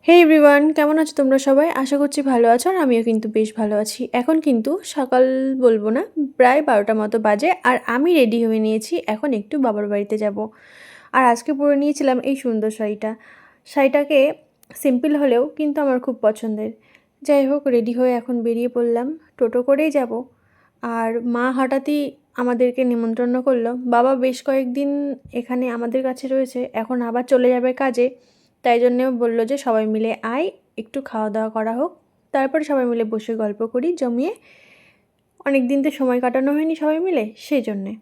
হে everyone, কেমন আছো তোমরা সবাই? আশা করছি ভালো আছো আর আমিও কিন্তু বেশ ভালো আছি। এখন কিন্তু সকাল বলবো না, প্রায় ১২টা মতো বাজে আর আমি রেডি হয়ে নিয়েছি। এখন একটু বাবার বাড়িতে যাব। আর আজকে পরে নিয়েছিলাম এই সুন্দর শাড়িটা। শাড়িটাকে সিম্পল হলেও কিন্তু আমার খুব পছন্দের। যাই হোক, রেডি হয়ে এখন বেরিয়ে পড়লাম। টোটো করেই যাব। আর মা হঠাৎই আমাদেরকে নিমন্ত্রণ করলো। বাবা বেশ কয়েকদিন এখানে আমাদের কাছে রয়েছে, এখন আবার চলে যাবে কাজে। তাই জন্যেও বললো যে সবাই মিলে আয়, একটু খাওয়া দাওয়া করা হোক, তারপরে সবাই মিলে বসে গল্প করি জমিয়ে। অনেক দিন তো সময় কাটানো হয়নি সবাই মিলে, সেই জন্যে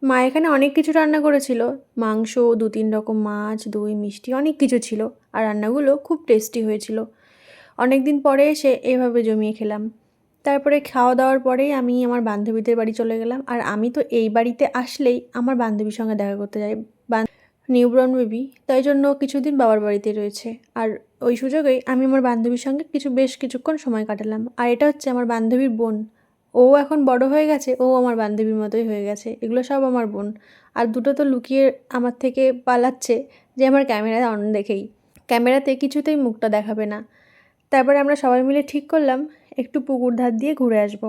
মা এখানে অনেক কিছু রান্না করেছিল। মাংস, ২-৩ রকম মাছ, দই, মিষ্টি, অনেক কিছু ছিল। আর রান্নাগুলো খুব টেস্টি হয়েছিল। অনেক দিন পরে এসে এভাবে জমিয়ে খেলাম। তারপরে খাওয়া দাওয়ার পরেই আমি আমার বান্ধবীদের বাড়ি চলে গেলাম। আর আমি তো এই বাড়িতে আসলেই আমার বান্ধবীর সঙ্গে দেখা করতে যাই। নিউবর্ন বেবি, তাই জন্য কিছুদিন বাবার বাড়িতে রয়েছে। আর ওই সুযোগেই আমি আমার বান্ধবীর সঙ্গে বেশ কিছুক্ষণ সময় কাটালাম। আর এটা হচ্ছে আমার বান্ধবীর বোন। ও এখন বড় হয়ে গেছে, ও আমার বান্ধবীর মতোই হয়ে গেছে। এগুলো সব আমার বোন। আর দুটো তো লুকিয়ে আমার থেকে পালাচ্ছে যে আমার ক্যামেরা অন দেখেই। ক্যামেরাতে কিছুতেই মুখটা দেখাবে না। তারপরে আমরা সবাই মিলে ঠিক করলাম একটু পুকুর ধার দিয়ে ঘুরে আসবো।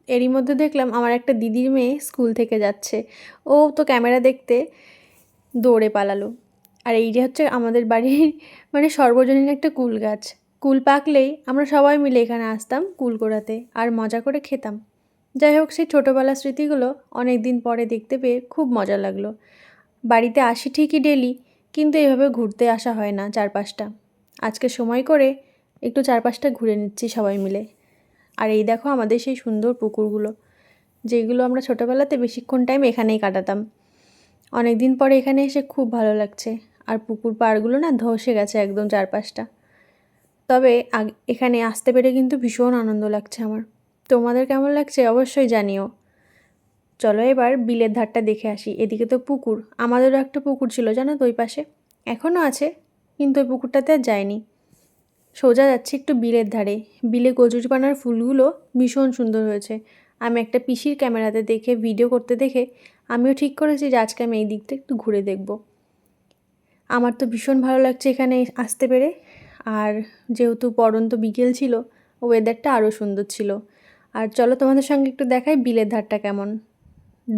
এরই মধ্যে দেখলাম আমার একটা দিদির মেয়ে স্কুল থেকে যাচ্ছে। ও তো ক্যামেরা দেখতে দৌড়ে পালালো। আর এই যে হচ্ছে আমাদের বাড়ির সর্বজনীন একটা কুল গাছ। কুল পাকলেই আমরা সবাই মিলে এখানে আসতাম কুল কোড়াতে আর মজা করে খেতাম। যাই হোক, সেই ছোটোবেলার স্মৃতিগুলো অনেক দিন পরে দেখতে পেয়ে খুব মজা লাগলো। বাড়িতে আসি ঠিকই ডেলি, কিন্তু এভাবে ঘুরতে আসা হয় না চারপাশটা। আজকে সময় করে একটু চারপাশটা ঘুরে নিচ্ছি সবাই মিলে। আর এই দেখো আমাদের সেই সুন্দর পুকুরগুলো, যেগুলো আমরা ছোটোবেলাতে বেশিক্ষণ টাইম এখানেই কাটাতাম। অনেক দিন পরে এখানে এসে খুব ভালো লাগছে। আর পুকুর পাড়গুলো না ধসে গেছে একদম চারপাশটা। তবে এখানে আসতে পেরে কিন্তু ভীষণ আনন্দ লাগছে আমার। তোমাদের কেমন লাগছে অবশ্যই জানিও। চলো এবার বিলের ধারটা দেখে আসি। এদিকে তো পুকুর, আমাদেরও একটা পুকুর ছিল জানো তো ওই পাশে, এখনও আছে, কিন্তু ওই পুকুরটাতে আর যায়নি। সোজা যাচ্ছি একটু বিলের ধারে। বিলে কচুরিপানার ফুলগুলো ভীষণ সুন্দর হয়েছে। আমি একটা পিসির ক্যামেরাতে দেখে ভিডিও করতে দেখে আমিও ঠিক করেছি যে আজকে আমি এই দিকটা একটু ঘুরে দেখব। আমার তো ভীষণ ভালো লাগছে এখানে আসতে পেরে। আর যেহেতু পড়ন্ত বিকেল ছিল, ওয়েদারটা আরও সুন্দর ছিল। আর চলো তোমাদের সঙ্গে একটু দেখাই বিলের ধারটা কেমন।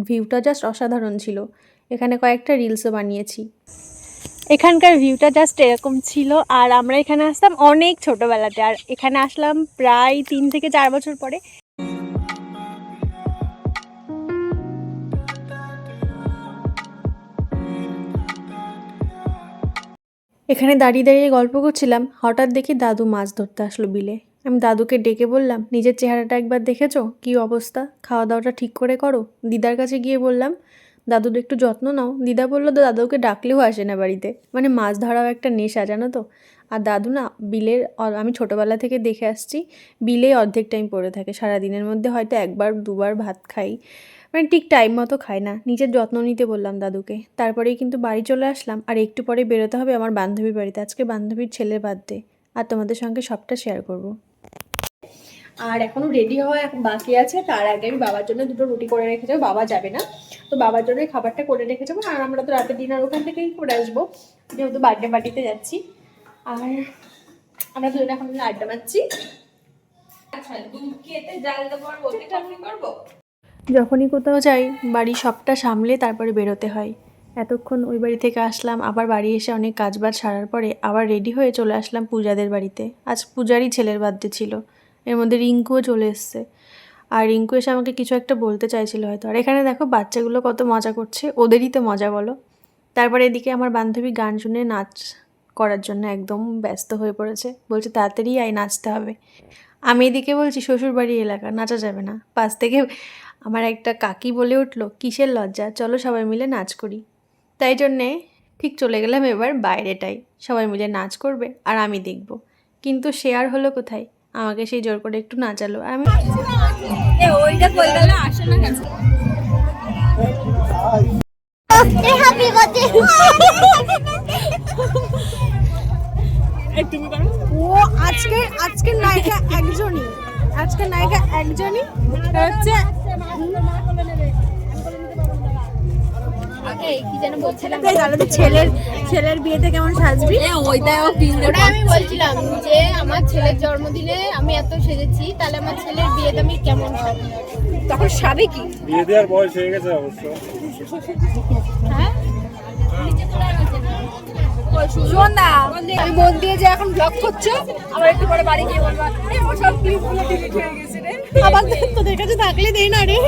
ভিউটা জাস্ট অসাধারণ ছিল। এখানে কয়েকটা রিলসও বানিয়েছি। এখানকার ভিউটা জাস্ট এরকম ছিল। আর আমরা এখানে আসতাম অনেক ছোটোবেলাতে, আর এখানে আসলাম প্রায় 3 থেকে 4 বছর পরে। এখানে দাঁড়িয়ে দাঁড়িয়ে গল্প করছিলাম, হঠাৎ দেখি দাদু মাছ ধরতে আসলো বিলে। আমি দাদুকে ডেকে বললাম, নিজের চেহারাটা একবার দেখেছো কী অবস্থা, খাওয়া দাওয়াটা ঠিক করে করো। দিদার কাছে গিয়ে বললাম, দাদুর একটু যত্ন নাও। দিদা বললো তো দাদুকে ডাকলেও আসে না বাড়িতে। মাছ ধরাও একটা নেশা জানো তো। আর দাদু না বিলের, আমি ছোটোবেলা থেকে দেখে আসছি, বিলে অর্ধেক টাইম পড়ে থাকে। সারাদিনের মধ্যে হয়তো 1-2বার ভাত খাই, ঠিক টাইম মতো খাই না। নিজের যত্ন নিতে বললাম দাদুকে। তারপরেই কিন্তু বাড়ি চলে আসলাম। আর একটু পরে বেরোতে হবে আমার বান্ধবীর বাড়িতে। আজকে বান্ধবীর ছেলের বার্থডে, আর তোমাদের সঙ্গে সবটা শেয়ার করব। আর এখনও রেডি হওয়া বাকি আছে। তার আগে আমি বাবার জন্য 2টো রুটি করে রেখে যাবো, বাবা যাবে না তো বাবার জন্য খাবারটা করে রেখে যাবো। আর আমরা তো রাতে ডিনার ওখান থেকেই করে আসবো, যেহেতু বার্থডে পার্টিতে যাচ্ছি। আর আমরা দুজন এখন আড্ডা মারছি। আচ্ছা, দুধ খেতে জাল দেবো আর বলতে করবো। যখনই কোথাও যাই বাড়ি সবটা সামলে তারপরে বেরোতে হয়। এতক্ষণ ওই বাড়ি থেকে আসলাম, আবার বাড়ি এসে অনেক কাজবাজ সারার পরে আবার রেডি হয়ে চলে আসলাম পূজাদের বাড়িতে। আজ পূজারই ছেলের বার্থডে ছিল। এর মধ্যে রিঙ্কুও চলে এসছে। আর রিঙ্কু এসে আমাকে কিছু একটা বলতে চাইছিল হয়তো। আর এখানে দেখো বাচ্চাগুলো কত মজা করছে, ওদেরই তো মজা বলো। তারপরে এদিকে আমার বান্ধবী গান শুনে নাচ করার জন্য একদম ব্যস্ত হয়ে পড়েছে, বলছে তাড়াতাড়ি আয়, নাচতে হবে। আমি এদিকে বলছি শ্বশুরবাড়ি এলাকা, নাচা যাবে না। পাশ থেকে আমার একটা কাকি বলে উঠলো, কিসের লজ্জা, চলো সবাই মিলে নাচ করি। তাই জন্যে ঠিক চলে গেলাম এবার বাইরেটাই। সবাই মিলে নাচ করবে আর আমি দেখব। কিন্তু সে আর হলো কোথায়, আমাকে সেই জোর করে একটু নাচালো। আমি ওইটা কলকাতা আসে না গেছে। ও আজকের নায়িকা একজনই, হচ্ছে ছেলের বিয়েতে কেমন সাজবি? ওটা আমি বলছিলাম যে আমার ছেলের জন্মদিনে আমি এত সেজেছি, তাহলে আমার ছেলের বিয়েতে আমি কেমন সাজবো? তখন সাবে কি? বিয়ে দেওয়ার বয়স হয়ে গেছে অবশ্য। হ্যাঁ শোন না, আমি মন দিয়ে যে এখন ব্লগ করছো, আবার একটু পরে বাড়ি গিয়ে বলবা এই আমার সব ক্লিপগুলো ডিলিট হয়ে গেছে রে। আবার তোদের কাছে থাকলে দেই না রে।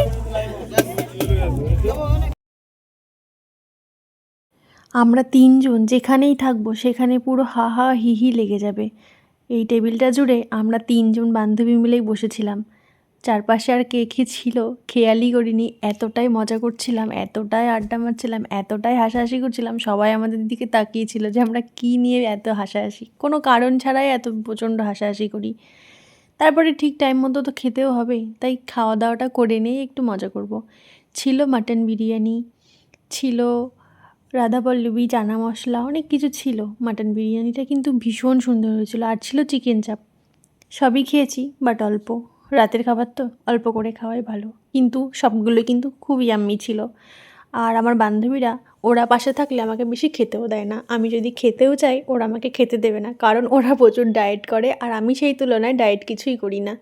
আমরা তিনজন যেখানেই থাকবো সেখানে পুরো হা হা হি হি লেগে যাবে। এই টেবিলটা জুড়ে আমরা তিনজন বান্ধবী মিলেই বসেছিলাম। চারপাশে আর কে কে ছিল খেয়ালই করিনি, এতটাই মজা করছিলাম, এতটাই আড্ডা মারছিলাম, এতটাই হাসাহাসি করছিলাম, সবাই আমাদের দিকে তাকিয়েছিল যে আমরা কী নিয়ে এত হাসাহাসি, কোনো কারণ ছাড়াই এত প্রচণ্ড হাসাহাসি করি। তারপরে ঠিক টাইম মতো তো খেতেও হবে, তাই খাওয়া দাওয়াটা করে নিয়েই একটু মজা করব। ছিল মাটন বিরিয়ানি, ছিল রাধাপল্লবী, চানা মশলা, অনেক কিছু ছিল। মাটন বিরিয়ানিটা কিন্তু ভীষণ সুন্দর হয়েছিল, আর ছিল চিকেন চাপ। সবই খেয়েছি, বাট অল্প। রাতের খাবার তো অল্প করে খাওয়াই ভালো, কিন্তু সবগুলো কিন্তু খুব ইয়াম্মি ছিল। আর আমার বান্ধবীরা, ওরা পাশে থাকলে আমাকে বেশি খেতেও দেয় না। আমি যদি খেতেও চাই ওরা আমাকে খেতে দেবে না, কারণ ওরা প্রচুর ডায়েট করে, আর আমি সেই তুলনায় ডায়েট কিছুই করি না।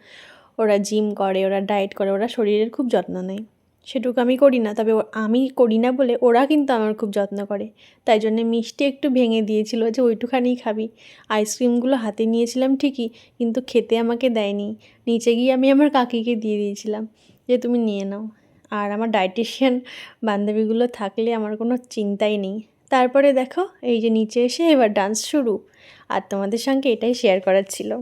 ওরা জিম করে, ওরা ডায়েট করে, ওরা শরীরের খুব যত্ন নেয়, সেটুকু আমি করি না। তবে আমি করি না বলে ওরা কিন্তু আমার খুব যত্ন করে। তাই জন্যে মিষ্টি একটু ভেঙে দিয়েছিল যে ওইটুখানিই খাবি। আইসক্রিমগুলো হাতে নিয়েছিলাম ঠিকই, কিন্তু খেতে আমাকে দেয়নি। নিচে গিয়ে আমি আমার কাকিকে দিয়ে দিয়েছিলাম যে তুমি নিয়ে নাও। আর আমার ডায়েটিশিয়ান বান্ধবীগুলো থাকলে আমার কোনো চিন্তাই নেই। তারপরে দেখো এই যে নিচে এসে এবার ডান্স শুরু, আর তোমাদের সঙ্গে এটাই শেয়ার করার ছিল।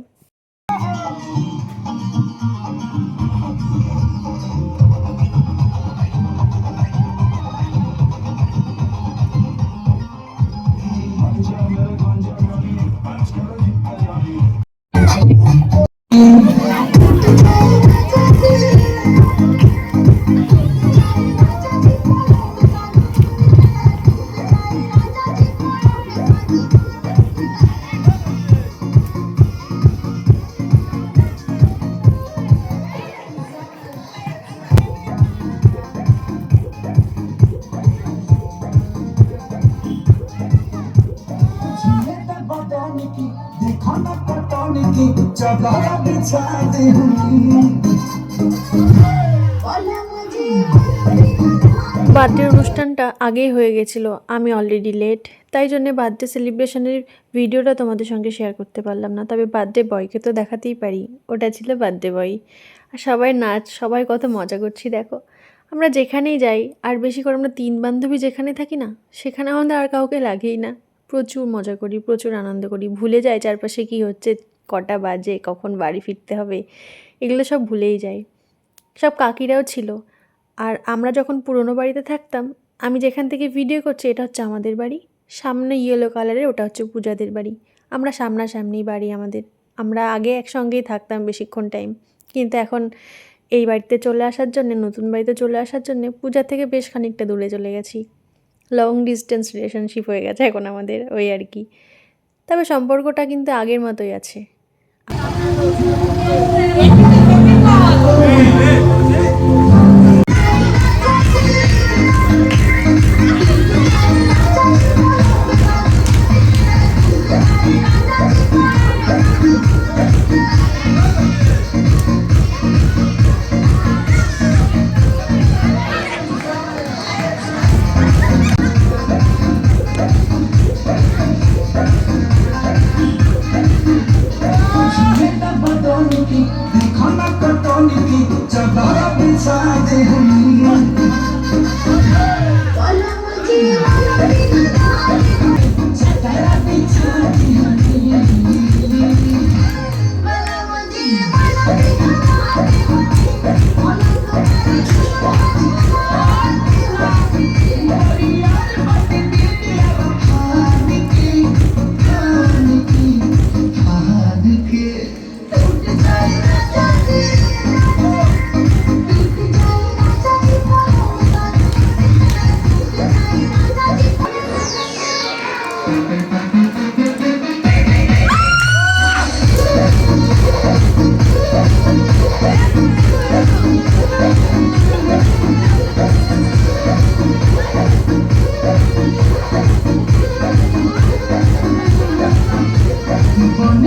বার্থডে অনুষ্ঠানটা আগেই হয়ে গেছিলো, আমি অলরেডি লেট, তাই জন্যে বার্থডে সেলিব্রেশনের ভিডিওটা তোমাদের সঙ্গে শেয়ার করতে পারলাম না। তবে বার্থডে বয়কে তো দেখাতেই পারি, ওটা ছিল বার্থডে বয়। আর সবাই নাচ, সবাই কত মজা করছি দেখো। আমরা যেখানেই যাই, আর বেশি করে আমরা তিন বান্ধবী যেখানে থাকি না, সেখানে আমাদের আর কাউকে লাগেই না। প্রচুর মজা করি, প্রচুর আনন্দ করি, ভুলে যাই চারপাশে কী হচ্ছে, কটা বাজে, কখন বাড়ি ফিরতে হবে, এগুলো সব ভুলেই যাই। সব কাকিরাও ছিল। আর আমরা যখন পুরনো বাড়িতে থাকতাম, আমি যেখান থেকে ভিডিও করছি এটা হচ্ছে আমাদের বাড়ি, সামনে ইয়েলো কালারের ওটা হচ্ছে পূজাদের বাড়ি। আমরা সামনাসামনি বাড়ি আমাদের। আমরা আগে একসঙ্গেই থাকতাম বেশিক্ষণ টাইম, কিন্তু এখন এই বাড়িতে চলে আসার জন্যে, নতুন বাড়িতে চলে আসার জন্যে পূজা থেকে বেশ খানিকটা দূরে চলে গেছি। লং ডিস্টেন্স রিলেশনশিপ হয়ে গেছে এখন আমাদের, ওই আর কি। তবে সম্পর্কটা কিন্তু আগের মতোই আছে।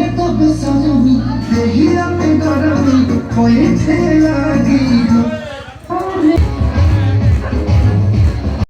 Wake up beside me.